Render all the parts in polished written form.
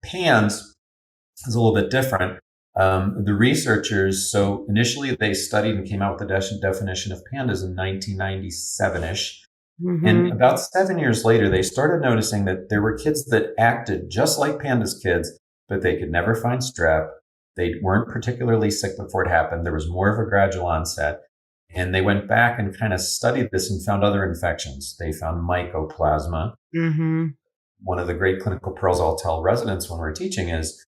PANS is a little bit different. The researchers, so initially they studied and came out with the definition of pandas in 1997-ish. And about 7 years later, they started noticing that there were kids that acted just like pandas kids, but they could never find strep. They weren't particularly sick before it happened. There was more of a gradual onset. And they went back and kind of studied this and found other infections. They found mycoplasma. One of the great clinical pearls I'll tell residents when we're teaching is,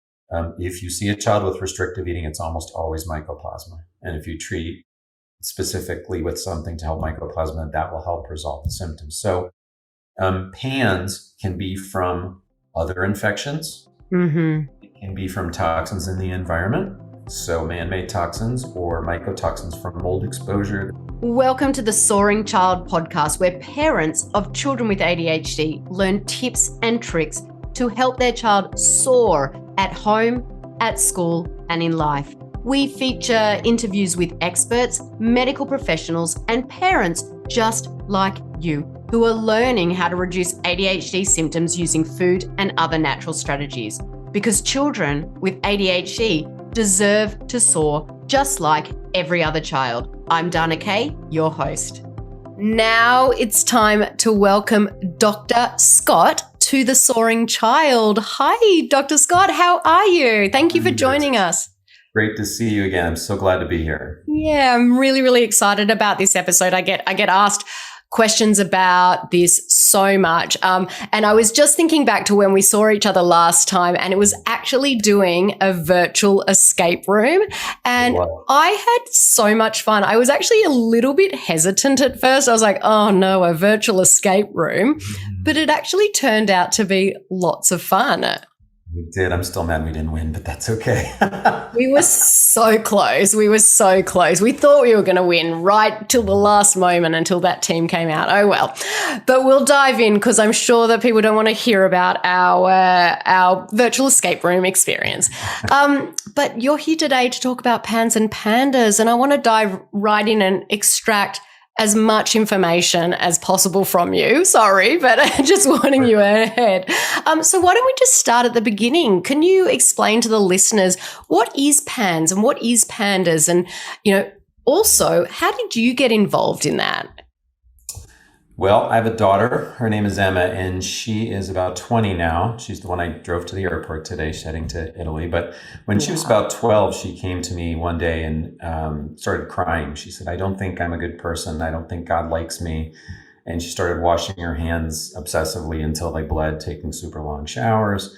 if you see a child with restrictive eating, it's almost always mycoplasma. And if you treat specifically with something to help mycoplasma, that will help resolve the symptoms. So PANS can be from other infections. It can be from toxins in the environment. So man-made toxins or mycotoxins from mold exposure. Welcome to the Soaring Child podcast, where parents of children with ADHD learn tips and tricks to help their child soar at home, at school, and in life. We feature interviews with experts, medical professionals, and parents just like you who are learning how to reduce ADHD symptoms using food and other natural strategies. Because children with ADHD deserve to soar just like every other child. I'm Dana Kay, your host. Now it's time to welcome Dr. Scott to the Soaring Child. Hi, Dr. Scott. How are you? Thank you for joining us. Great to see you again. I'm so glad to be here. Yeah, I'm really excited about this episode. I get asked questions about this so much. And I was just thinking back to when we saw each other last time, and it was actually doing a virtual escape room. And wow. I had so much fun. I was actually a little bit hesitant at first. I was like, oh no, a virtual escape room. But it actually turned out to be lots of fun. We did. I'm still mad we didn't win, but that's okay. We were so close. We thought we were going to win right till the last moment until that team came out. Oh, well. But we'll dive in because I'm sure that people don't want to hear about our virtual escape room experience. But you're here today to talk about PANS and PANDAS, and I want to dive right in and extract as much information as possible from you. Sorry, but just warning you ahead. So why don't we just start at the beginning? Can you explain to the listeners what is PANS and what is PANDAS? And, also, how did you get involved in that? Well, I have a daughter. Her name is Emma, and she is about 20 now. She's the one I drove to the airport today. She's heading to Italy. But when she was about 12, she came to me one day and started crying. She said, I don't think I'm a good person. I don't think God likes me. And she started washing her hands obsessively until they bled, taking super long showers.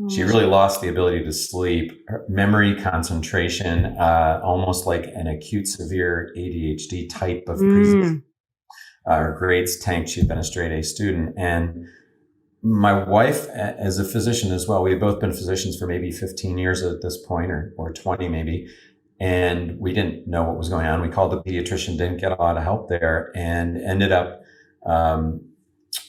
She really lost the ability to sleep, her memory, concentration, almost like an acute severe ADHD type of presentation. Her grades tanked. She'd been a straight A student. And my wife, as a physician as well, we had both been physicians for maybe 15 years at this point, or 20 maybe. And we didn't know what was going on. We called the pediatrician, didn't get a lot of help there, and ended up,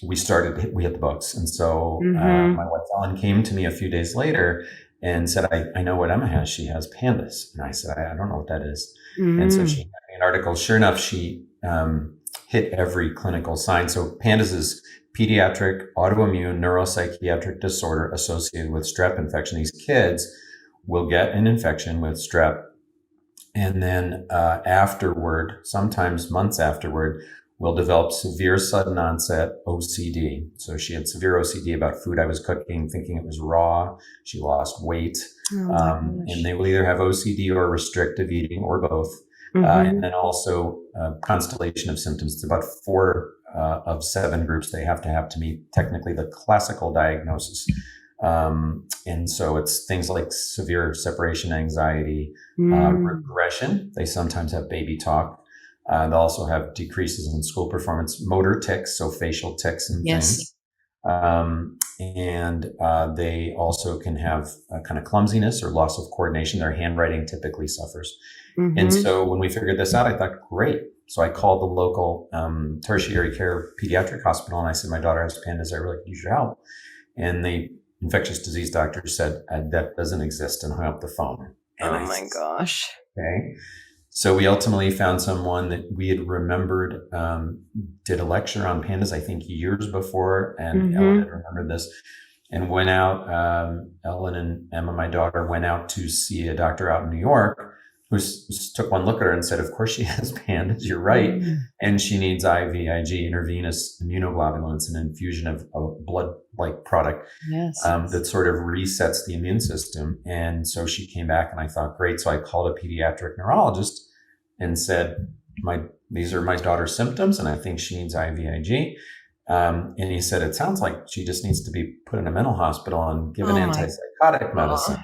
we hit the books. And so my wife, Ellen, came to me a few days later and said, I know what Emma has. She has PANDAS. And I said, I don't know what that is. And so she had me an article. Sure enough, she hit every clinical sign. So PANDAS is pediatric autoimmune neuropsychiatric disorder associated with strep infection. These kids will get an infection with strep, and then afterward, sometimes months afterward, will develop severe sudden onset OCD. So she had severe OCD about food I was cooking, thinking it was raw. She lost weight. And they will either have OCD or restrictive eating or both. And then also constellation of symptoms. It's about 4 of 7 groups they have to meet technically the classical diagnosis. And so it's things like severe separation anxiety, regression. They sometimes have baby talk. They'll also have decreases in school performance, motor tics, so facial tics and things. And they also can have a kind of clumsiness or loss of coordination. Their handwriting typically suffers. And so when we figured this out, I thought, great. So I called the local tertiary care pediatric hospital, and I said, my daughter has PANDAS. I really need your help. And the infectious disease doctor said, that doesn't exist, and hung up the phone. And oh my gosh. Okay. So we ultimately found someone that we had remembered, did a lecture on PANDAS, I think years before, and Ellen had remembered this. and went out. Ellen and Emma, my daughter, went out to see a doctor out in New York who took one look at her and said, of course she has PANDAS, you're right. And she needs IVIG, intravenous immunoglobulins, an infusion of a blood-like product that sort of resets the immune system. And so she came back and I thought, great. So I called a pediatric neurologist and said, these are my daughter's symptoms and I think she needs IVIG. And he said, it sounds like she just needs to be put in a mental hospital and given antipsychotic medicine.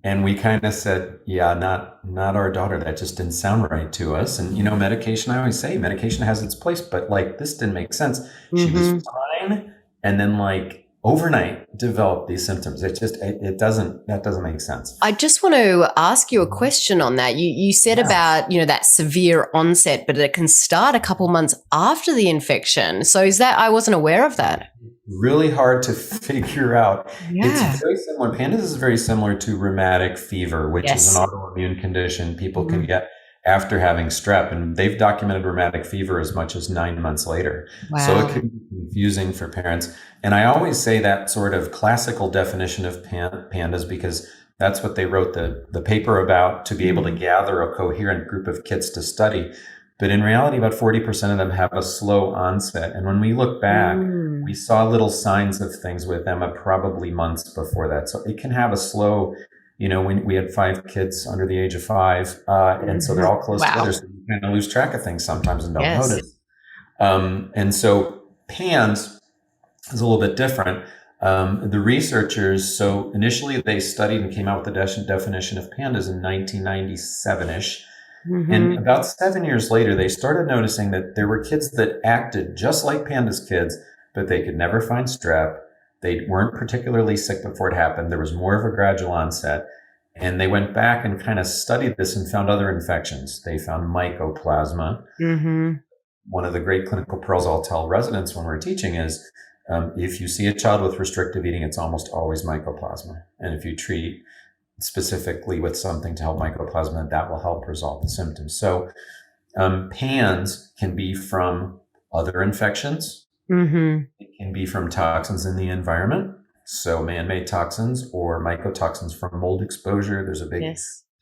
And we kind of said, yeah, not our daughter. That just didn't sound right to us. And, medication, I always say medication has its place, but like this didn't make sense. She was fine. And then like overnight developed these symptoms. That doesn't make sense. I just want to ask you a question on that. You said about, that severe onset, but it can start a couple months after the infection. So I wasn't aware of that. Really hard to figure out. It's very similar. PANDAS is very similar to rheumatic fever, which is an autoimmune condition people can get after having strep. And they've documented rheumatic fever as much as 9 months later. Wow. So it can be confusing for parents. And I always say that sort of classical definition of PANDAS because that's what they wrote the paper about, to be able to gather a coherent group of kids to study. But in reality, about 40% of them have a slow onset. And when we look back, we saw little signs of things with Emma probably months before that. So it can have a slow, when we had 5 kids under the age of 5, and so they're all close together. So you kind of lose track of things sometimes and don't notice. And so PANS is a little bit different. The researchers, so initially they studied and came out with the definition of PANDAS in 1997-ish. And about 7 years later, they started noticing that there were kids that acted just like PANDAS kids, but they could never find strep. They weren't particularly sick before it happened. There was more of a gradual onset. And they went back and kind of studied this and found other infections. They found mycoplasma. One of the great clinical pearls I'll tell residents when we're teaching is, if you see a child with restrictive eating, it's almost always mycoplasma. And if you treat specifically with something to help mycoplasma, that will help resolve the symptoms. So PANS can be from other infections. It can be from toxins in the environment. So man-made toxins or mycotoxins from mold exposure. There's a big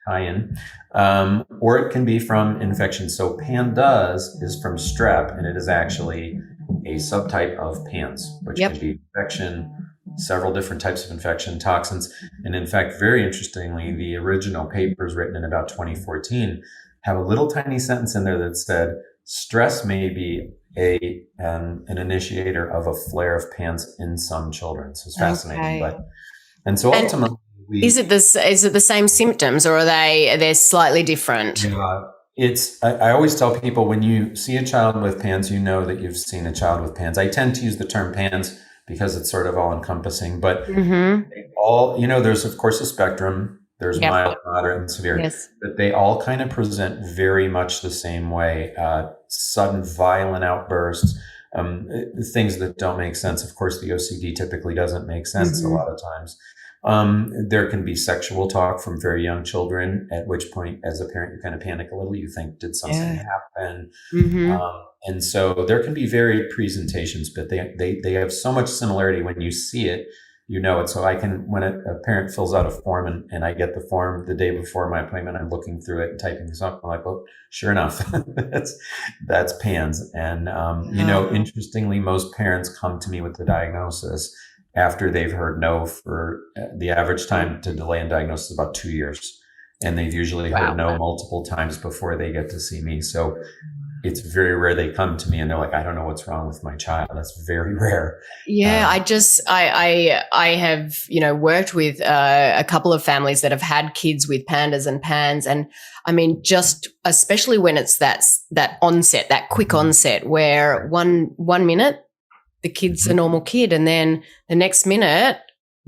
tie-in. Or it can be from infection. So PANDAS is from strep, and it is actually a subtype of PANS, which can be infection, several different types of infection, toxins. And in fact, very interestingly, the original papers written in about 2014 have a little tiny sentence in there that said, stress may be an initiator of a flare of PANS in some children. So it's fascinating. And so ultimately, is it the same symptoms, or are they're slightly different? I always tell people, when you see a child with PANS, you know that you've seen a child with PANS. I tend to use the term PANS because it's sort of all encompassing, but they all, there's of course a spectrum. There's mild, moderate, and severe, but they all kind of present very much the same way. Sudden violent outbursts, things that don't make sense. Of course, the OCD typically doesn't make sense a lot of times. There can be sexual talk from very young children, at which point, as a parent, you kind of panic a little. You think, did something happen? And so there can be varied presentations, but they have so much similarity. When you see it, you know it. So I can, when a parent fills out a form and I get the form the day before my appointment, I'm looking through it and typing this up. I'm like, well, sure enough, that's PANS. And, interestingly, most parents come to me with the diagnosis after they've heard no. For the average time to delay in diagnosis is about 2 years. And they've usually heard no multiple times before they get to see me. So it's very rare they come to me and they're like, I don't know what's wrong with my child. That's very rare. I have, worked with a couple of families that have had kids with PANDAS and PANS. And I mean, just especially when it's that onset, that quick onset, where one minute the kid's a normal kid, and then the next minute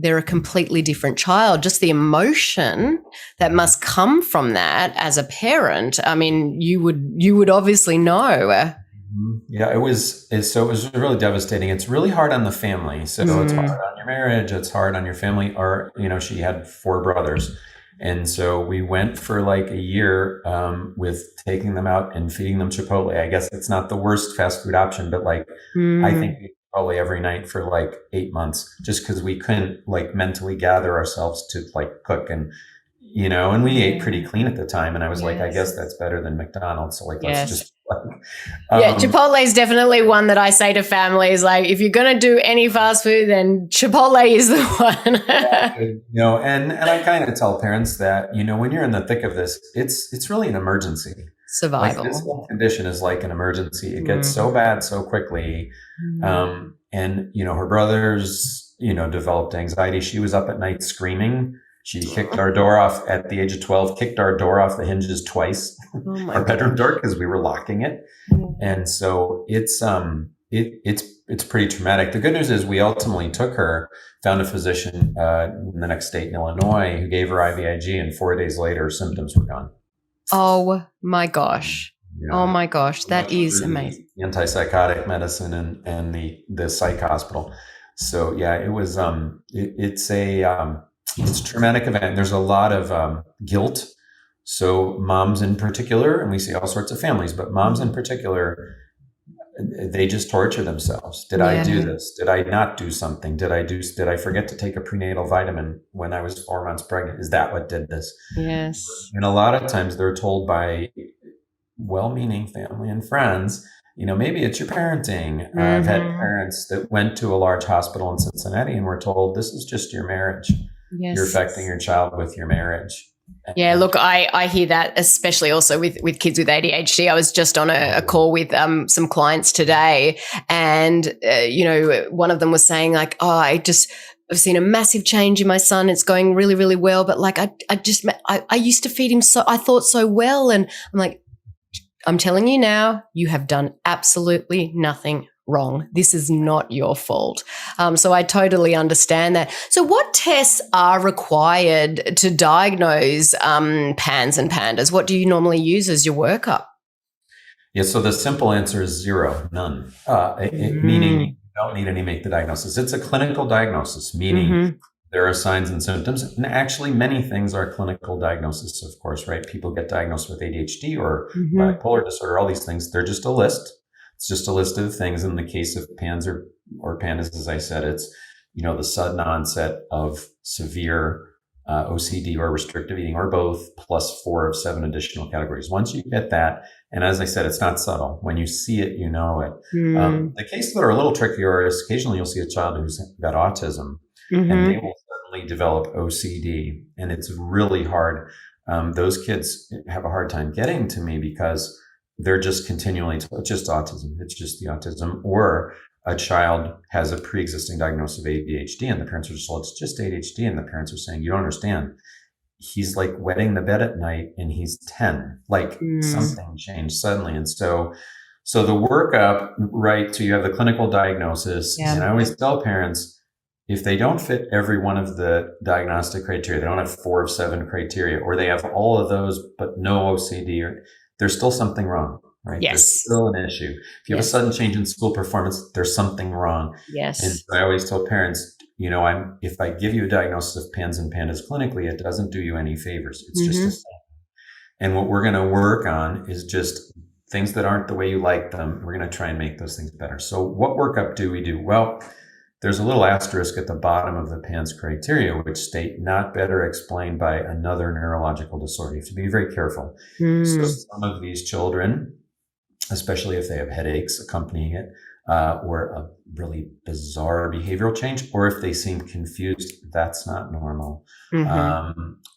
they're a completely different child. Just the emotion that must come from that as a parent. I mean, you would obviously know. Yeah, it was really devastating. It's really hard on the family. So it's hard on your marriage. It's hard on your family. Or, she had 4 brothers. And so we went for like a year with taking them out and feeding them Chipotle. I guess it's not the worst fast food option, but I think probably every night for like 8 months, just because we couldn't like mentally gather ourselves to like cook and we ate pretty clean at the time. And I was like, I guess that's better than McDonald's. So like, let's just yeah, Chipotle is definitely one that I say to families, like, if you're going to do any fast food, then Chipotle is the one. And I kind of tell parents that, when you're in the thick of this, it's really an emergency. Survival. Like this whole condition is like an emergency. It gets so bad so quickly. And her brothers, developed anxiety. She was up at night screaming. She kicked our door off at the age of 12, kicked our door off the hinges twice, our bedroom door, because we were locking it. And so it's pretty traumatic. The good news is we ultimately took her, found a physician in the next state in Illinois who gave her IVIG, and 4 days later, her symptoms were gone. Oh my gosh. Oh my gosh. That is amazing. Antipsychotic medicine and the psych hospital. So yeah, it was, it's a traumatic event. There's a lot of guilt. So moms in particular, and we see all sorts of families, but moms in particular, they just torture themselves. Did I do this? Did I not do something? Did I forget to take a prenatal vitamin when I was 4 months pregnant? Is that what did this? Yes. And a lot of times they're told by well-meaning family and friends, maybe it's your parenting. I've had parents that went to a large hospital in Cincinnati and were told, this is just your marriage. Yes. You're affecting your child with your marriage. Yeah, look, I hear that, especially also with kids with ADHD. I was just on a call with some clients today, and one of them was saying like, I've seen a massive change in my son. It's going really, really well, but like I used to feed him I thought so well, and I'm like, I'm telling you now, you have done absolutely nothing wrong. This is not your fault. So I totally understand that. So what tests are required to diagnose PANS and PANDAS? What do you normally use as your workup? Yeah, so the simple answer is zero, none. Meaning you don't need any make the diagnosis. It's a clinical diagnosis, meaning there are signs and symptoms. And actually, many things are clinical diagnosis, of course, right? People get diagnosed with ADHD or bipolar disorder, all these things. They're just a list. It's just a list of things. In the case of PANS or PANDAS, as I said, it's, the sudden onset of severe OCD or restrictive eating or both, plus 4 of 7 additional categories. Once you get that, and as I said, it's not subtle. When you see it, you know it. The cases that are a little trickier is occasionally you'll see a child who's got autism and they will suddenly develop OCD. And it's really hard. Those kids have a hard time getting to me because they're just continually told, it's just autism. It's just the autism. Or a child has a pre-existing diagnosis of ADHD and the parents are just told, it's just ADHD. And the parents are saying, you don't understand. He's like wetting the bed at night and he's 10, like something changed suddenly. And so the workup, right? So you have the clinical diagnosis. And I always tell parents, if they don't fit every one of the diagnostic criteria, they don't have 4 of 7 criteria, or they have all of those, but no OCD, there's still something wrong, right? Yes. There's still an issue. If you have a sudden change in school performance, there's something wrong. Yes. And so I always tell parents, if I give you a diagnosis of PANS and PANDAS clinically, it doesn't do you any favors. It's just a thing. And what we're going to work on is just things that aren't the way you like them. We're going to try and make those things better. So what workup do we do? Well, there's a little asterisk at the bottom of the PANS criteria, which state not better explained by another neurological disorder. You have to be very careful. So some of these children, especially if they have headaches accompanying it, or a really bizarre behavioral change, or if they seem confused, that's not normal,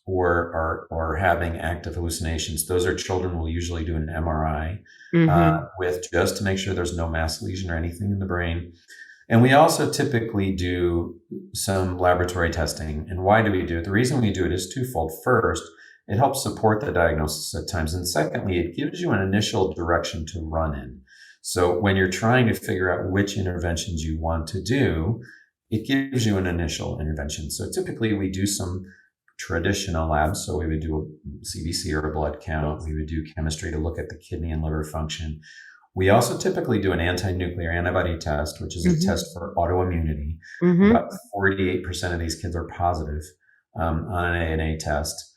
or having active hallucinations. Those are children will usually do an MRI with just to make sure there's no mass lesion or anything in the brain. And we also typically do some laboratory testing. And why do we do it? The reason we do it is twofold. First, it helps support the diagnosis at times. And secondly, it gives you an initial direction to run in. So when you're trying to figure out which interventions you want to do, it gives you an initial intervention. So typically we do some traditional labs. So we would do a CBC or a blood count. We would do chemistry to look at the kidney and liver function. We also typically do an anti-nuclear antibody test, which is a test for autoimmunity. About 48% of these kids are positive on an ANA test.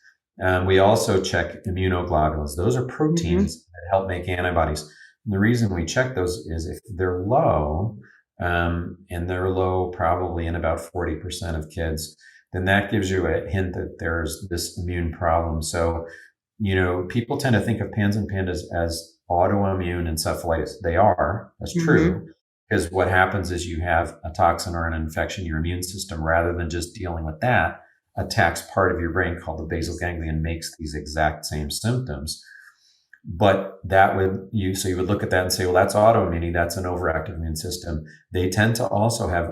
We also check immunoglobulins. Those are proteins that help make antibodies. And the reason we check those is if they're low, and they're low probably in about 40% of kids, then that gives you a hint that there's this immune problem. So, people tend to think of PANS and PANDAS as autoimmune encephalitis. They are, that's true, because what happens is you have a toxin or an infection, your immune system, rather than just dealing with that, attacks part of your brain called the basal ganglia and makes these exact same symptoms. But so you would look at that and say, well, that's autoimmunity, that's an overactive immune system. They tend to also have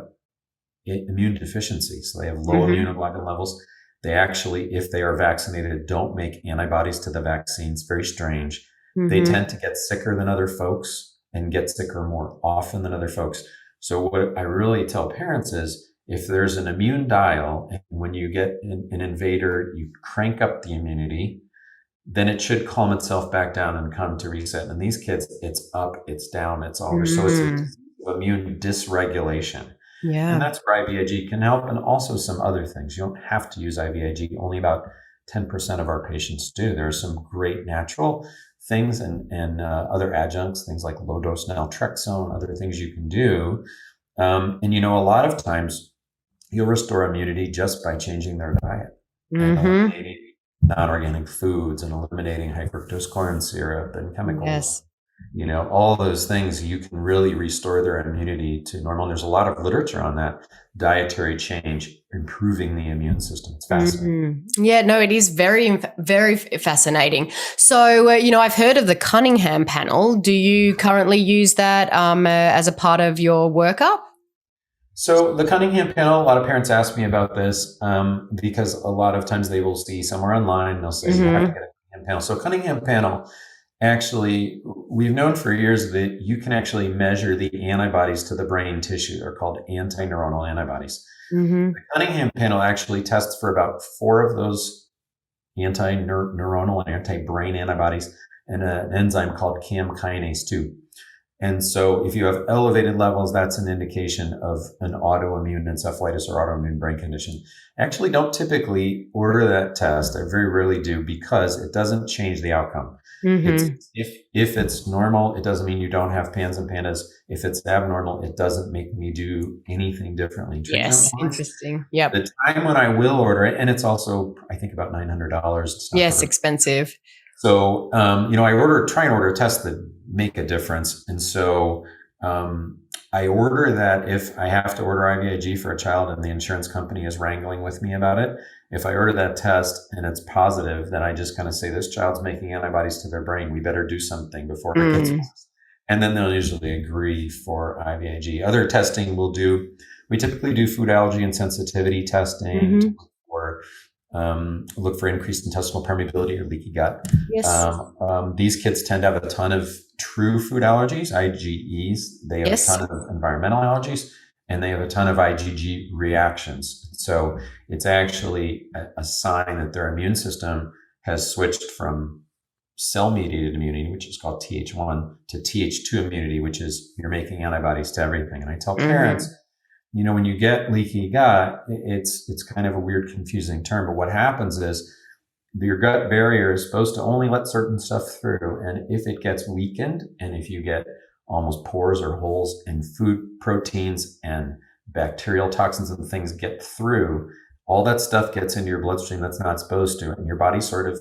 immune deficiency. So they have low immunoglobulin levels. They actually, if they are vaccinated, don't make antibodies to the vaccines. Very strange. They tend to get sicker than other folks and get sicker more often than other folks. So what I really tell parents is, if there's an immune dial, and when you get an invader, you crank up the immunity, then it should calm itself back down and come to reset. And these kids, it's up, it's down, it's all over. So it's a immune dysregulation. Yeah. And that's where IVIG can help, and also some other things. You don't have to use IVIG. Only about 10% of our patients do. There are some great natural things and other adjuncts, things like low-dose naltrexone, other things you can do. And a lot of times you'll restore immunity just by changing their diet. And eliminating non-organic foods and eliminating high fructose corn syrup and chemicals. Yes. All those things, you can really restore their immunity to normal. And there's a lot of literature on that. Dietary change, improving the immune system. It's fascinating. Yeah, no, it is very, very fascinating. So, I've heard of the Cunningham Panel. Do you currently use that as a part of your workup? So the Cunningham Panel, a lot of parents ask me about this because a lot of times they will see somewhere online, they'll say, you have to get a Cunningham Panel. So Cunningham Panel, actually, we've known for years that you can actually measure the antibodies to the brain tissue. They're called antineuronal antibodies. The Cunningham Panel actually tests for about 4 of those antineuronal and anti-brain antibodies and an enzyme called CAM kinase 2. And so if you have elevated levels, that's an indication of an autoimmune encephalitis or autoimmune brain condition. I actually don't typically order that test. I very rarely do, because it doesn't change the outcome. If it's normal, it doesn't mean you don't have PANS and PANDAS. If it's abnormal, it doesn't make me do anything differently. Yes, interesting. Yep. The time when I will order it, and it's also, I think, about $900. Yes, expensive. So, I try and order a test that make a difference. And so I order that if I have to order IVIG for a child and the insurance company is wrangling with me about it. If I order that test and it's positive, then I just kind of say, this child's making antibodies to their brain. We better do something before it gets worse. And then they'll usually agree for IVIG. Other testing we typically do food allergy and sensitivity testing, or look for increased intestinal permeability or leaky gut. Yes. These kids tend to have a ton of true food allergies, IgEs. They have a ton of environmental allergies, and they have a ton of IgG reactions. So it's actually a sign that their immune system has switched from cell-mediated immunity, which is called Th1, to Th2 immunity, which is you're making antibodies to everything. And I tell parents, when you get leaky gut, it's kind of a weird, confusing term. But what happens is your gut barrier is supposed to only let certain stuff through. And if it gets weakened, and if you get almost pores or holes in food proteins and bacterial toxins and things get through, all that stuff gets into your bloodstream that's not supposed to. And your body sort of,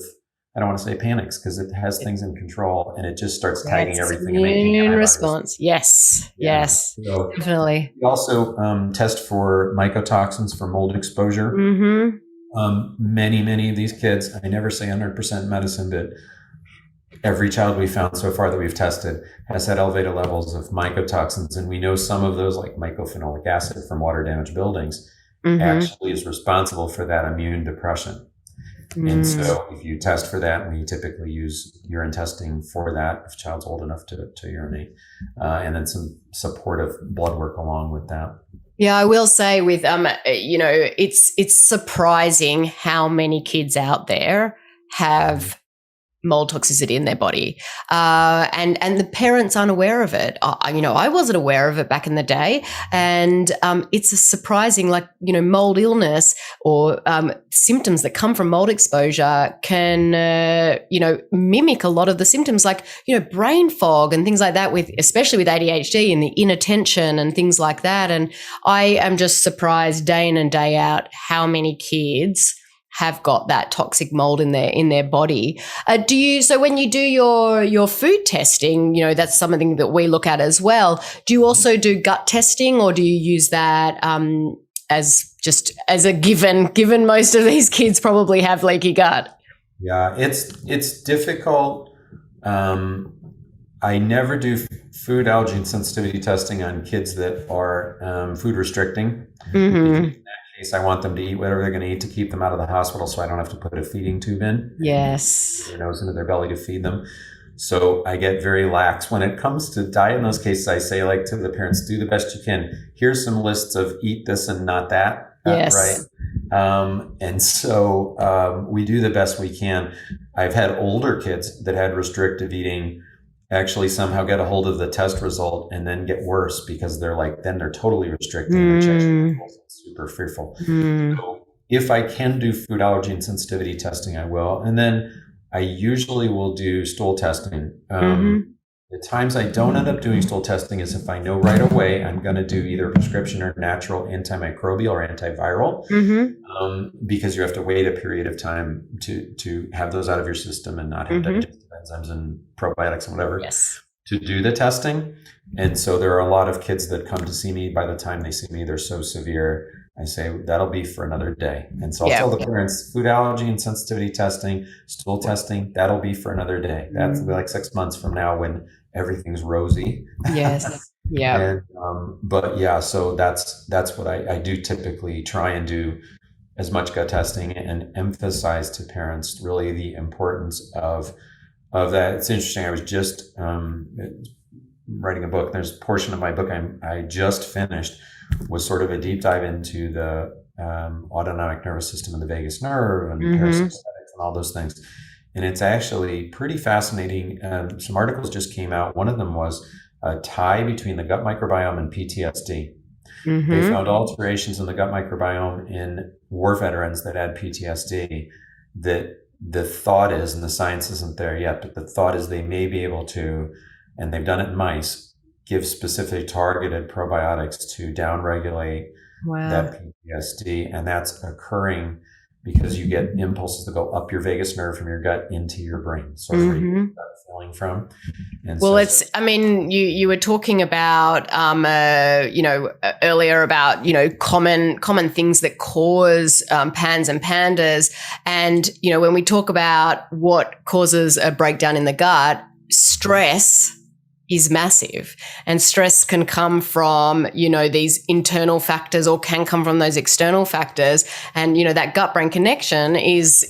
I don't want to say panics, because it has things in control, and it just starts tagging everything and making immune antibodies. Response. Yes. Yeah. Yes. So definitely. we also test for mycotoxins for mold exposure. Many of these kids, I never say 100% medicine, but every child we found so far that we've tested has had elevated levels of mycotoxins. And we know some of those, like mycophenolic acid from water damaged buildings, actually is responsible for that immune depression. And so if you test for that, we typically use urine testing for that if a child's old enough to urinate, and then some supportive blood work along with that. Yeah, I will say with, it's surprising how many kids out there have mold toxicity in their body, and the parents aren't aware of it. I wasn't aware of it back in the day, and it's a surprising, mold illness or symptoms that come from mold exposure can mimic a lot of the symptoms, like brain fog and things like that, especially with ADHD and the inattention and things like that. And I am just surprised day in and day out how many kids have got that toxic mold in their body. So when you do your food testing, that's something that we look at as well. Do you also do gut testing, or do you use that as a given most of these kids probably have leaky gut? Yeah, it's difficult. I never do food allergen sensitivity testing on kids that are food restricting. Mm-hmm. I want them to eat whatever they're going to eat to keep them out of the hospital, so I don't have to put a feeding tube in. Yes. Their nose into their belly to feed them. So I get very lax. When it comes to diagnose cases, I say to the parents, do the best you can. Here's some lists of eat this and not that. Yes. Right. And so we do the best we can. I've had older kids that had restrictive eating actually somehow get a hold of the test result and then get worse, because they're totally restricting. Super fearful. So if I can do food allergy and sensitivity testing, I will. And then I usually will do stool testing. The times I don't end up doing stool testing is if I know right away I'm going to do either prescription or natural antimicrobial or antiviral, because you have to wait a period of time to have those out of your system and not have digestive enzymes and probiotics and whatever to do the testing. And so there are a lot of kids that come to see me. By the time they see me, they're so severe, I say, that'll be for another day. And so I'll tell the parents, food allergy and sensitivity testing, stool testing, that'll be for another day. That's like 6 months from now when everything's rosy. Yes. Yeah. And, so that's what I do typically try and do as much gut testing and emphasize to parents really the importance of that. It's interesting. I was just writing a book. There's a portion of my book I just finished was sort of a deep dive into the autonomic nervous system and the vagus nerve and parasympathetics and all those things. And it's actually pretty fascinating. Some articles just came out. One of them was a tie between the gut microbiome and PTSD. They found alterations in the gut microbiome in war veterans that had PTSD, that the thought is, and the science isn't there yet, but the thought is they may be able to, and they've done it in mice, give specific targeted probiotics to downregulate that PTSD. And that's occurring because you get impulses that go up your vagus nerve from your gut into your brain, sort of where you get that feeling from. And you were talking about, earlier about, common things that cause PANS and PANDAS. And, when we talk about what causes a breakdown in the gut, stress is massive, and stress can come from, these internal factors or can come from those external factors. And, that gut brain connection is,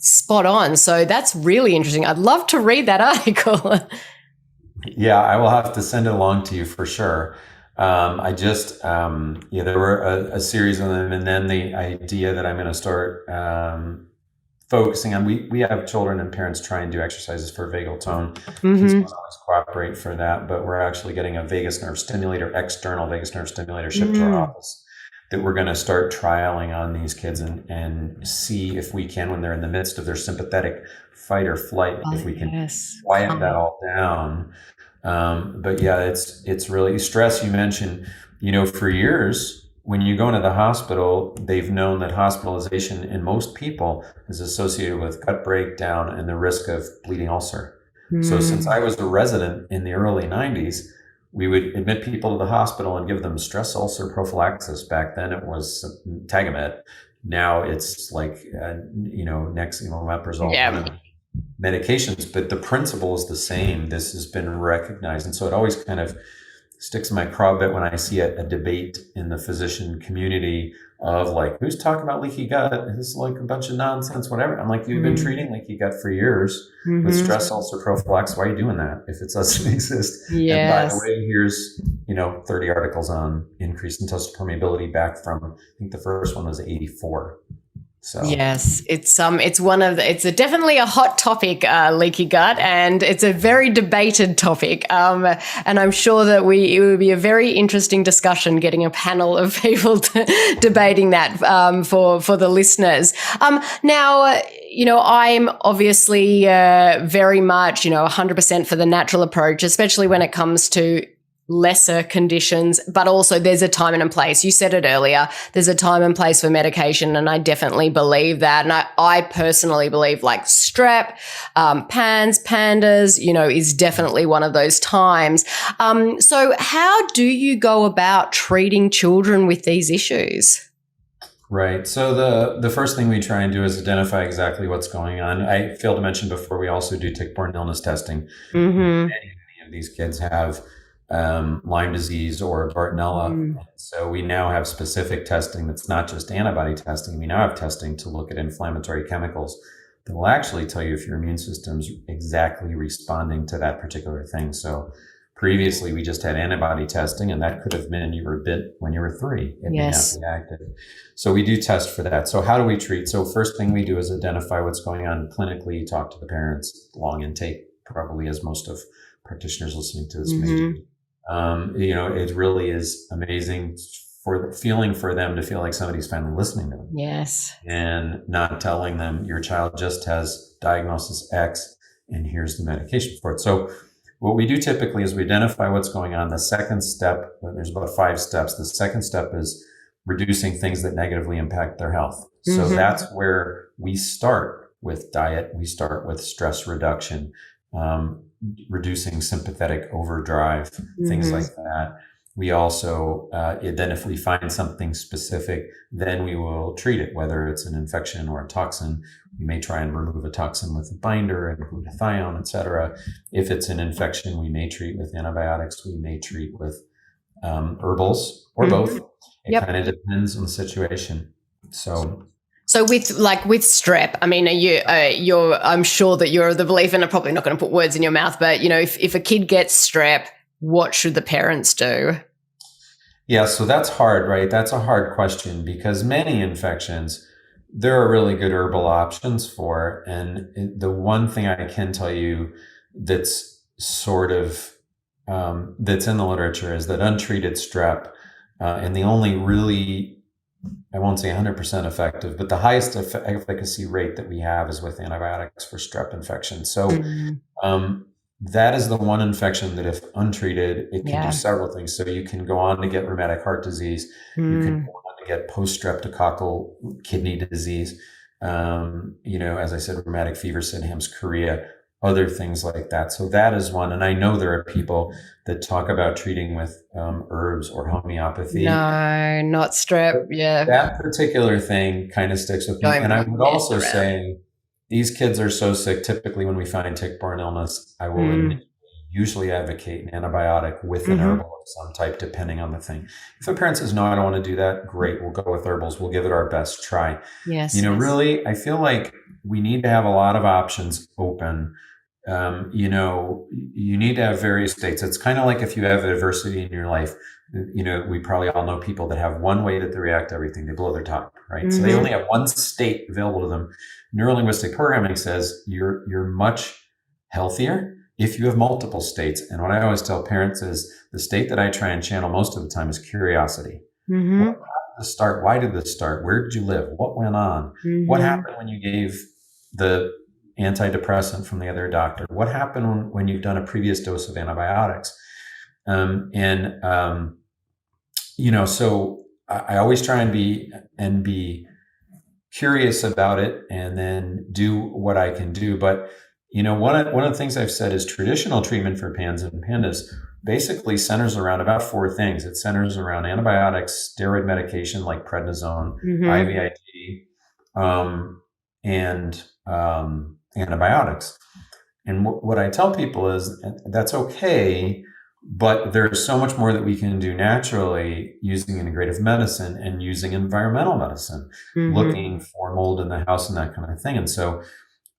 spot on. So that's really interesting. I'd love to read that article. Yeah, I will have to send it along to you for sure. I just, there were a series of them, and then the idea that I'm going to start focusing on, we have children and parents try and do exercises for vagal tone. Kids don't always cooperate for that, but we're actually getting a vagus nerve stimulator, external vagus nerve stimulator shipped to our office that we're going to start trialing on these kids and see if we can, when they're in the midst of their sympathetic fight or flight, if we can quiet that all down. But yeah, it's really stress. You mentioned, for years, when you go into the hospital, they've known that hospitalization in most people is associated with gut breakdown and the risk of bleeding ulcer. So since I was a resident in the early 90s, we would admit people to the hospital and give them stress ulcer prophylaxis. Back then it was Tagamet. Now it's like, Nexium, omeprazole, medications, but the principle is the same. This has been recognized. And so it always kind of sticks in my craw a bit when I see a debate in the physician community of who's talking about leaky gut? This is like a bunch of nonsense, whatever. I'm like, you've been treating leaky gut for years with stress ulcer prophylaxis. Why are you doing that if it doesn't exist? Yes. And by the way, here's, 30 articles on increased intestinal permeability back from, I think the first one was 84. So yes, it's definitely a hot topic, leaky gut, and it's a very debated topic. And I'm sure that it would be a very interesting discussion, getting a panel of people debating that for the listeners. Now, I'm obviously very much 100% for the natural approach, especially when it comes to lesser conditions, but also there's a time and a place. You said it earlier, there's a time and place for medication, and I definitely believe that. And I personally believe like strep, PANS, PANDAS, is definitely one of those times. So how do you go about treating children with these issues? Right. So the first thing we try and do is identify exactly what's going on. I failed to mention before, we also do tick-borne illness testing. Many of these kids have Lyme disease or Bartonella. So we now have specific testing that's not just antibody testing. We now have testing to look at inflammatory chemicals that will actually tell you if your immune system's exactly responding to that particular thing. So previously we just had antibody testing, and that could have been you were bit when you were 3. It may not be active. So we do test for that. So how do we treat? So first thing we do is identify what's going on clinically, talk to the parents, long intake, probably, as most of practitioners listening to this may do. It really is amazing for the feeling for them to feel like somebody's finally listening to them. Yes. And not telling them your child just has diagnosis X and here's the medication for it. So what we do typically is we identify what's going on. The second step, there's about 5 steps. The second step is reducing things that negatively impact their health. So that's where we start with diet. We start with stress reduction, reducing sympathetic overdrive, things like that. We also, then if we find something specific, then we will treat it, whether it's an infection or a toxin. We may try and remove a toxin with a binder and glutathione, et cetera. If it's an infection, we may treat with antibiotics. We may treat with herbals or both. It kind of depends on the situation. So with strep, I mean, I'm sure that you're the believer, and I'm probably not going to put words in your mouth, but if a kid gets strep, what should the parents do? Yeah, so that's hard, right? That's a hard question, because many infections, there are really good herbal options for. And the one thing I can tell you that's sort of, that's in the literature is that untreated strep, and the only really, I won't say 100% effective, but the highest efficacy rate that we have is with antibiotics for strep infection. So that is the one infection that if untreated, it can do several things. So you can go on to get rheumatic heart disease. You can go on to get post-streptococcal kidney disease. As I said, rheumatic fever symptoms, chorea, other things like that. So that is one. And I know there are people that talk about treating with herbs or homeopathy. No, not strep. Yeah. That particular thing kind of sticks with me. And I would also say these kids are so sick. Typically when we find tick-borne illness, I will usually advocate an antibiotic with an herbal of some type, depending on the thing. If a parent says, no, I don't want to do that, great. We'll go with herbals. We'll give it our best try. Yes. Really, I feel like we need to have a lot of options open. You need to have various states. It's kind of like if you have adversity in your life, we probably all know people that have one way that they react to everything. They blow their top, right? So they only have one state available to them. Neurolinguistic programming says you're much healthier if you have multiple states. And what I always tell parents is the state that I try and channel most of the time is curiosity. How did this start? Why did this start? Where did you live? What went on? What happened when you gave the antidepressant from the other doctor? What happened when you've done a previous dose of antibiotics? So I always try and be curious about it, and then do what I can do. But one of the things I've said is traditional treatment for PANS and PANDAS basically centers around about 4 things. It centers around antibiotics, steroid medication like prednisone, IVIG, and antibiotics. And what I tell people is that's okay, but there's so much more that we can do naturally using integrative medicine and using environmental medicine, looking for mold in the house and that kind of thing. And so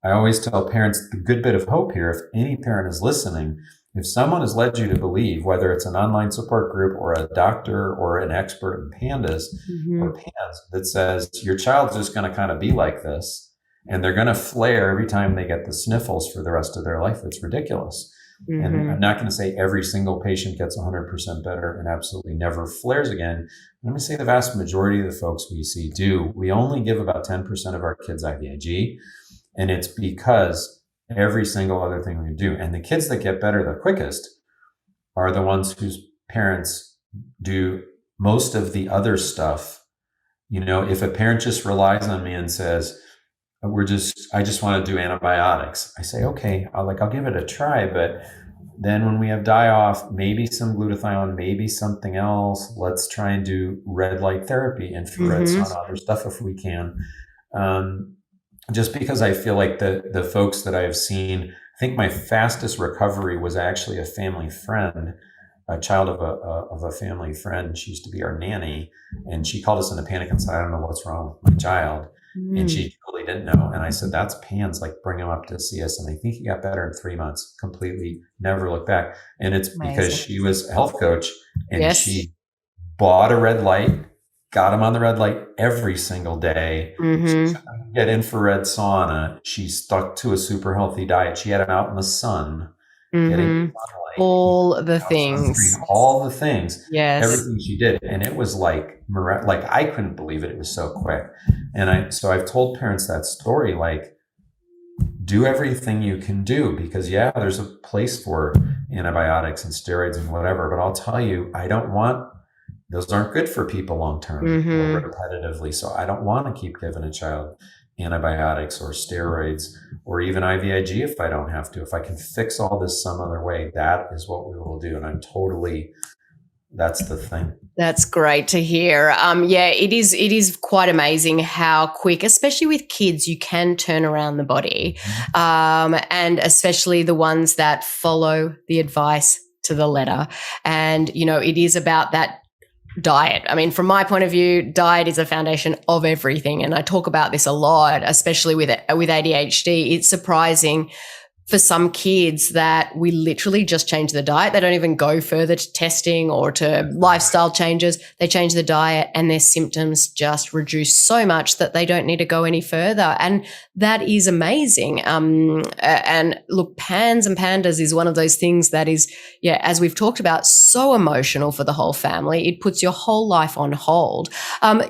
I always tell parents the good bit of hope here, if any parent is listening, If someone has led you to believe, whether it's an online support group or a doctor or an expert in PANDAS or PANS, that says your child's just going to kind of be like this and they're going to flare every time they get the sniffles for the rest of their life, it's ridiculous. And I'm not going to say every single patient gets 100% better and absolutely never flares again. Let me say the vast majority of the folks we see do. We only give about 10% of our kids IVIG, and it's because every single other thing we do. And the kids that get better the quickest are the ones whose parents do most of the other stuff. You know, if a parent just relies on me and says, I just want to do antibiotics. I say, okay, I'll give it a try. But then when we have die-off, maybe some glutathione, maybe something else. Let's try and do red light therapy, infrared sauna, other stuff if we can. Just because I feel like the folks that I've seen, I think my fastest recovery was actually a family friend, a child of a family friend. She used to be our nanny, and she called us in a panic and said, I don't know what's wrong with my child. And she totally didn't know. And I said, that's PANS, like bring him up to see us. And I think he got better in 3 months, completely, never looked back. And it's because she was a health coach and she bought a red light, got him on the red light every single day. She get infrared sauna. She stuck to a super healthy diet. She had him out in the sun, getting sunlight, all the things, everything she did. And it was like I couldn't believe it. It was so quick. And so I've told parents that story, like, do everything you can do, because there's a place for antibiotics and steroids and whatever, but I'll tell you, those aren't good for people long-term or repetitively. So I don't want to keep giving a child antibiotics or steroids or even IVIG if I don't have to. If I can fix all this some other way, that is what we will do. And that's the thing. That's great to hear. It is quite amazing how quick, especially with kids, you can turn around the body, and especially the ones that follow the advice to the letter. And, it is about that diet. I mean, from my point of view, diet is a foundation of everything. And I talk about this a lot, especially with ADHD. It's surprising for some kids that we literally just change the diet. They don't even go further to testing or to lifestyle changes. They change the diet and their symptoms just reduce so much that they don't need to go any further. And that is amazing. And look, PANS and PANDAS is one of those things that is, as we've talked about, so emotional for the whole family. It puts your whole life on hold.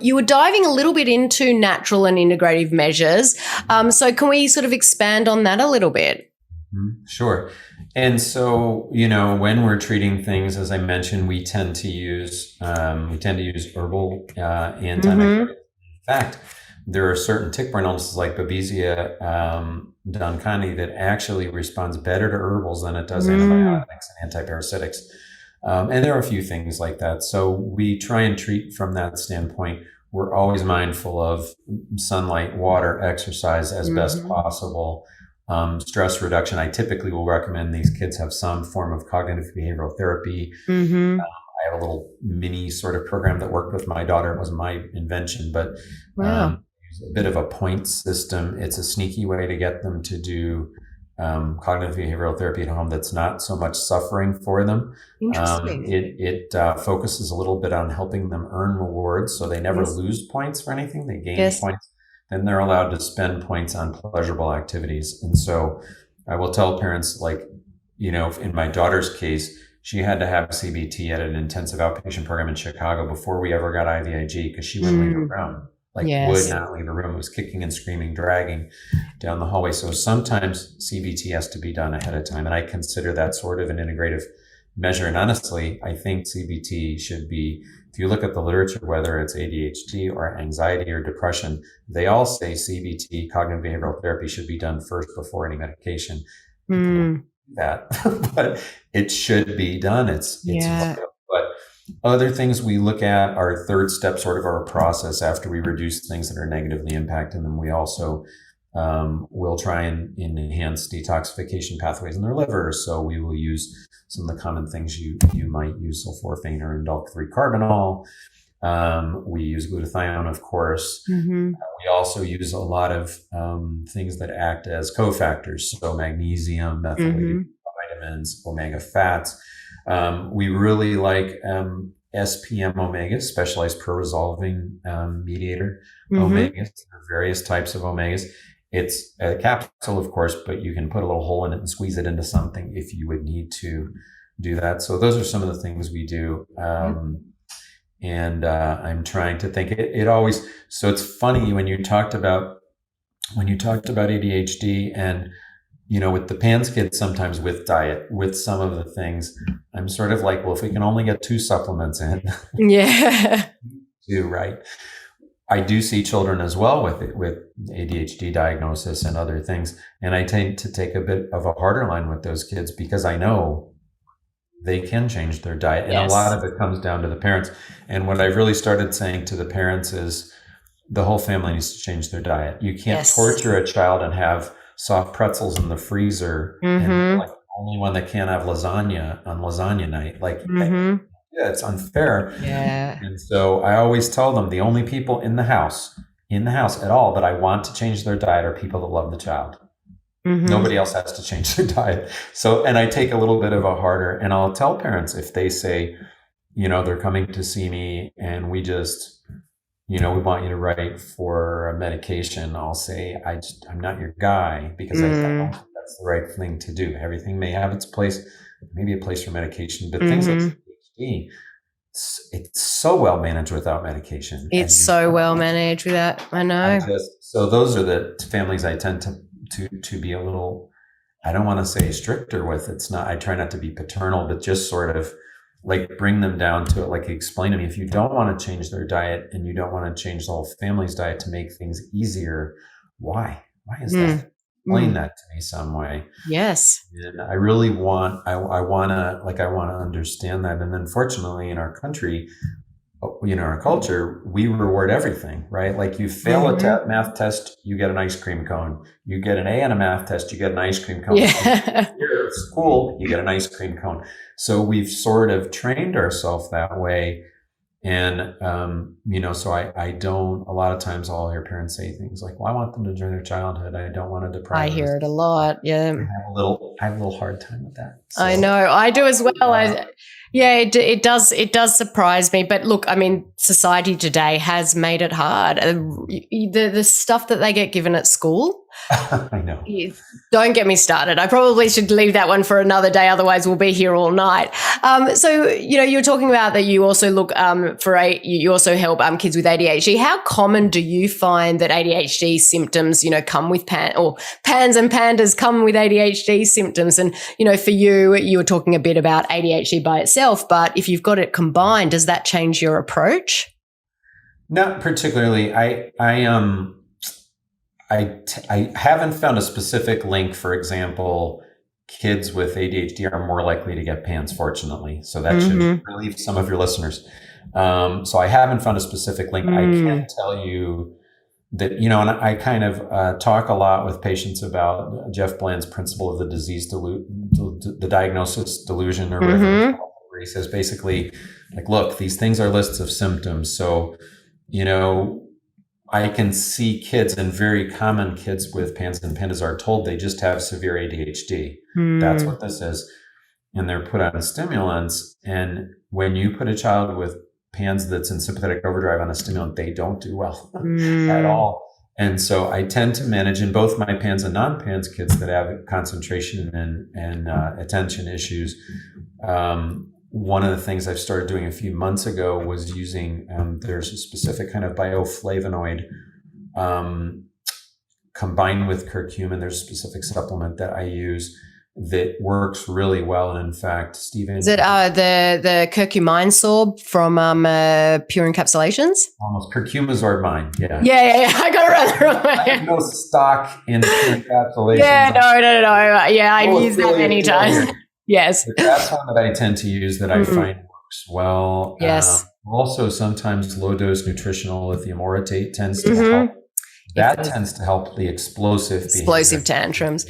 You were diving a little bit into natural and integrative measures. So can we sort of expand on that a little bit? Sure. And so, when we're treating things, as I mentioned, we tend to use herbal antimicrobials. In fact, there are certain tick-borne illnesses like Babesia duncani that actually responds better to herbals than it does antibiotics and antiparasitics. And there are a few things like that. So we try and treat from that standpoint. We're always mindful of sunlight, water, exercise as best possible. Stress reduction. I typically will recommend these kids have some form of cognitive behavioral therapy. I have a little mini sort of program that worked with my daughter. It wasn't my invention, but a bit of a point system. It's a sneaky way to get them to do cognitive behavioral therapy at home that's not so much suffering for them. Interesting. It focuses a little bit on helping them earn rewards, so they never lose points for anything. They gain points. Then they're allowed to spend points on pleasurable activities. And so I will tell parents, in my daughter's case, she had to have CBT at an intensive outpatient program in Chicago before we ever got IVIG, because she wouldn't leave her room. Would not leave her room. It was kicking and screaming, dragging down the hallway. So sometimes CBT has to be done ahead of time. And I consider that sort of an integrative measure. And honestly, I think CBT should be, if you look at the literature, whether it's ADHD or anxiety or depression, they all say CBT, cognitive behavioral therapy, should be done first before any medication. But it should be done. It's but other things we look at are third step sort of our process after we reduce things that are negatively impacting them. We also will try and enhance detoxification pathways in their liver. So we will use some of the common things you might use, sulforaphane or indole-3 carbinol. We use glutathione, of course. We also use a lot of things that act as cofactors. So magnesium, methylated vitamins, omega fats. We really like SPM omegas, specialized pro-resolving mediator omegas, various types of omegas. It's a capsule, of course, but you can put a little hole in it and squeeze it into something if you would need to do that. So those are some of the things we do. And I'm trying to think it always, so it's funny when you talked about ADHD and, with the PANS kids, sometimes with diet, with some of the things, I'm sort of like, well, if we can only get 2 supplements in. Yeah. Right. I do see children as well with ADHD diagnosis and other things. And I tend to take a bit of a harder line with those kids because I know they can change their diet. And a lot of it comes down to the parents. And what I've really started saying to the parents is the whole family needs to change their diet. You can't torture a child and have soft pretzels in the freezer and like the only one that can't have lasagna on lasagna night. Like, it's unfair. Yeah. And so I always tell them the only people in the house at all that I want to change their diet are people that love the child. Nobody else has to change their diet. So, and I take a little bit of a harder, and I'll tell parents if they say, they're coming to see me and we just, we want you to write for a medication. I'll say, I'm not your guy because I don't think that's the right thing to do. Everything may have its place, maybe a place for medication, but things like ADHD, it's so well managed without medication. It's so well managed without, I know. So those are the families I tend to be a little, I don't want to say stricter with. It's not, I try not to be paternal, but just sort of like bring them down to it. Like explain to me, if you don't want to change their diet and you don't want to change the whole family's diet to make things easier, why is that? Explain that to me some way. Yes. And I really want, I want to understand that. And unfortunately in our country, our culture, we reward everything, right? Like you fail a math test, you get an ice cream cone. You get an A on a math test, you get an ice cream cone. Yeah. You're at school, you get an ice cream cone. So we've sort of trained ourselves that way. And, so I don't, a lot of times I'll hear parents say things like, well, I want them to enjoy their childhood. I don't want to deprive them. I hear it a lot. Yeah. I have a little hard time with that. So, I know. I do as well. It does surprise me. But look, I mean, society today has made it hard. The stuff that they get given at school. I know. Don't get me started. I probably should leave that one for another day. Otherwise, we'll be here all night. So, you're talking about that you also look you also help kids with ADHD. How common do you find that ADHD symptoms, come with PANS and PANDAS come with ADHD symptoms? And, for you were talking a bit about ADHD by itself, but if you've got it combined, does that change your approach? Not particularly. I haven't found a specific link. For example, kids with ADHD are more likely to get PANS, fortunately. So that should relieve some of your listeners. So I haven't found a specific link. I can tell you that, and I kind of talk a lot with patients about Jeff Bland's principle of the disease the diagnosis delusion, or whatever, where he says basically, like, look, these things are lists of symptoms. So, I can see kids, and very common kids with PANS and PANDAS are told they just have severe ADHD. That's what this is. And they're put on stimulants. And when you put a child with PANS that's in sympathetic overdrive on a stimulant, they don't do well at all. And so I tend to manage in both my PANS and non-PANS kids that have concentration and attention issues. One of the things I've started doing a few months ago was using, there's a specific kind of bioflavonoid combined with curcumin. There's a specific supplement that I use that works really well. And in fact, Stephen... Is it the curcumin sorb from Pure Encapsulations? Almost. Curcumazorb mine, yeah. Yeah. I got it right. I have no stock in Pure Encapsulations. Yeah, no. Yeah, I've used that many times. Yes. But that's one that I tend to use that I find works well. Yes. Also, sometimes low-dose nutritional lithium orotate tends to help. That tends to help the explosive tantrums.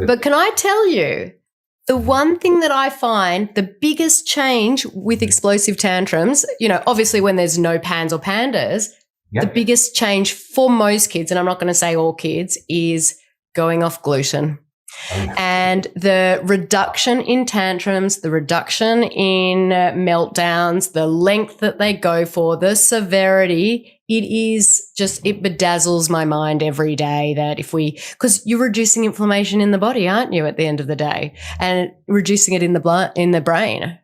But can I tell you, the one thing that I find the biggest change with explosive tantrums, obviously when there's no PANS or PANDAS, the biggest change for most kids, and I'm not going to say all kids, is going off gluten. And the reduction in tantrums, the reduction in meltdowns, the length that they go for, the severity, it bedazzles my mind every day that because you're reducing inflammation in the body, aren't you, at the end of the day, and reducing it in the brain.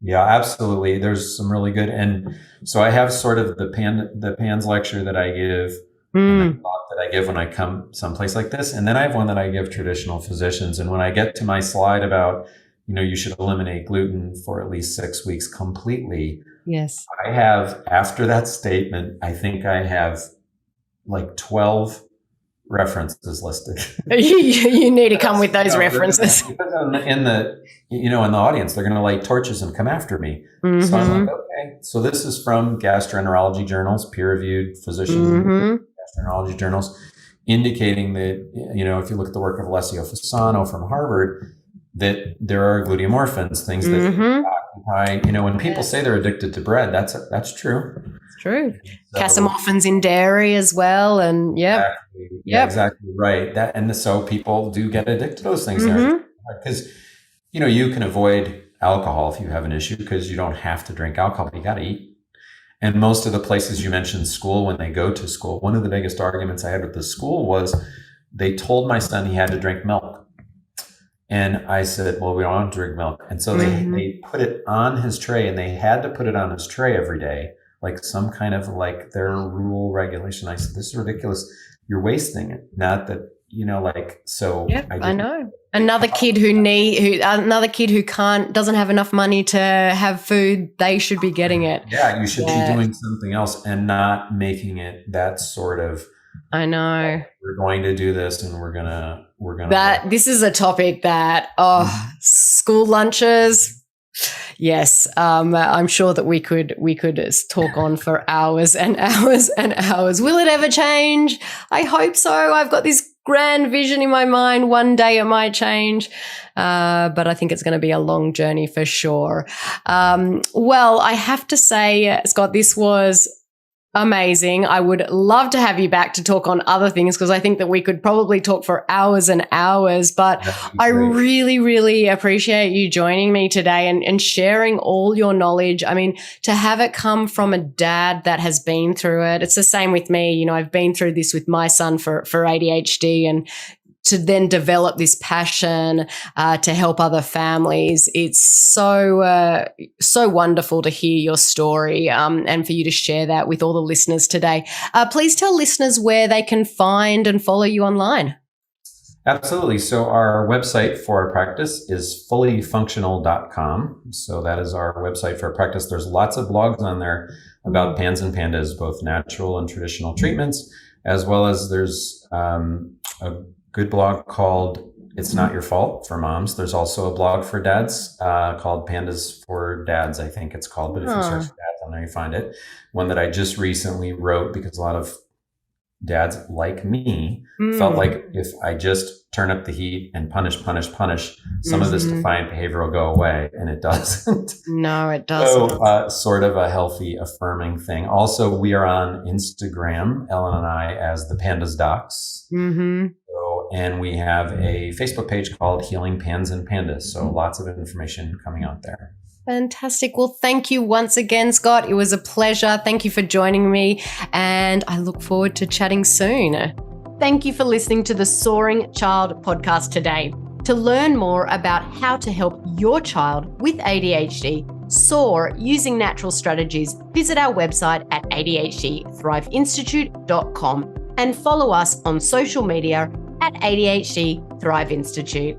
Yeah, absolutely. There's some really good, and so I have sort of the PANS lecture that I give, and the talk that I give when I come someplace like this, and then I have one that I give traditional physicians. And when I get to my slide about, you should eliminate gluten for at least 6 weeks completely. Yes, I have, after that statement, I think I have like 12 references listed. You need to come with those references. Because in the audience, they're going to light torches and come after me. Mm-hmm. So I'm like, okay. So this is from gastroenterology journals, peer-reviewed physician gastroenterology journals, indicating that, if you look at the work of Alessio Fasano from Harvard, that there are gluteomorphins, things that occupy, when people say they're addicted to bread, that's true. It's true. So, casomorphins in dairy as well. And exactly right. So people do get addicted to those things because, you can avoid alcohol if you have an issue because you don't have to drink alcohol, but you got to eat. And most of the places you mentioned school, when they go to school, one of the biggest arguments I had with the school was they told my son he had to drink milk. And I said, well, we don't want to drink milk. And so they put it on his tray, and they had to put it on his tray every day, like some kind of like their rule regulation. I said, this is ridiculous. You're wasting it. Not that, so. Yep, I know. Another kid who doesn't have enough money to have food, they should be getting it. Yeah, you should be doing something else and not making it that sort of. I know. We're going to do this, and we're gonna. This is a topic that school lunches. Yes, I'm sure that we could talk on for hours and hours and hours. Will it ever change? I hope so. I've got this grand vision in my mind. One day it might change, but I think it's going to be a long journey for sure. Well, I have to say, Scott, this was amazing. I would love to have you back to talk on other things because I think that we could probably talk for hours and hours, but I really, really appreciate you joining me today and sharing all your knowledge. I mean, to have it come from a dad that has been through it. It's the same with me. I've been through this with my son for ADHD, and to then develop this passion to help other families. It's so wonderful to hear your story and for you to share that with all the listeners today. Please tell listeners where they can find and follow you online. Absolutely. So our website for our practice is fullyfunctional.com. So that is our website for our practice. There's lots of blogs on there about PANS and PANDAS, both natural and traditional treatments, as well as there's a good blog called It's Not Your Fault for moms. There's also a blog for dads called Pandas for Dads, I think it's called. But if you search dads on there, you find it. One that I just recently wrote because a lot of dads like me felt like if I just turn up the heat and punish, some of this defiant behavior will go away, and it doesn't. No, it doesn't. So sort of a healthy, affirming thing. Also, we are on Instagram, Ellen and I, as the Pandas Docs. And we have a Facebook page called Healing PANS and PANDAS. So lots of information coming out there. Fantastic. Well, thank you once again, Scott. It was a pleasure. Thank you for joining me, and I look forward to chatting soon. Thank you for listening to the Soaring Child podcast today. To learn more about how to help your child with ADHD soar using natural strategies, visit our website at adhdthriveinstitute.com and follow us on social media at ADHD Thrive Institute.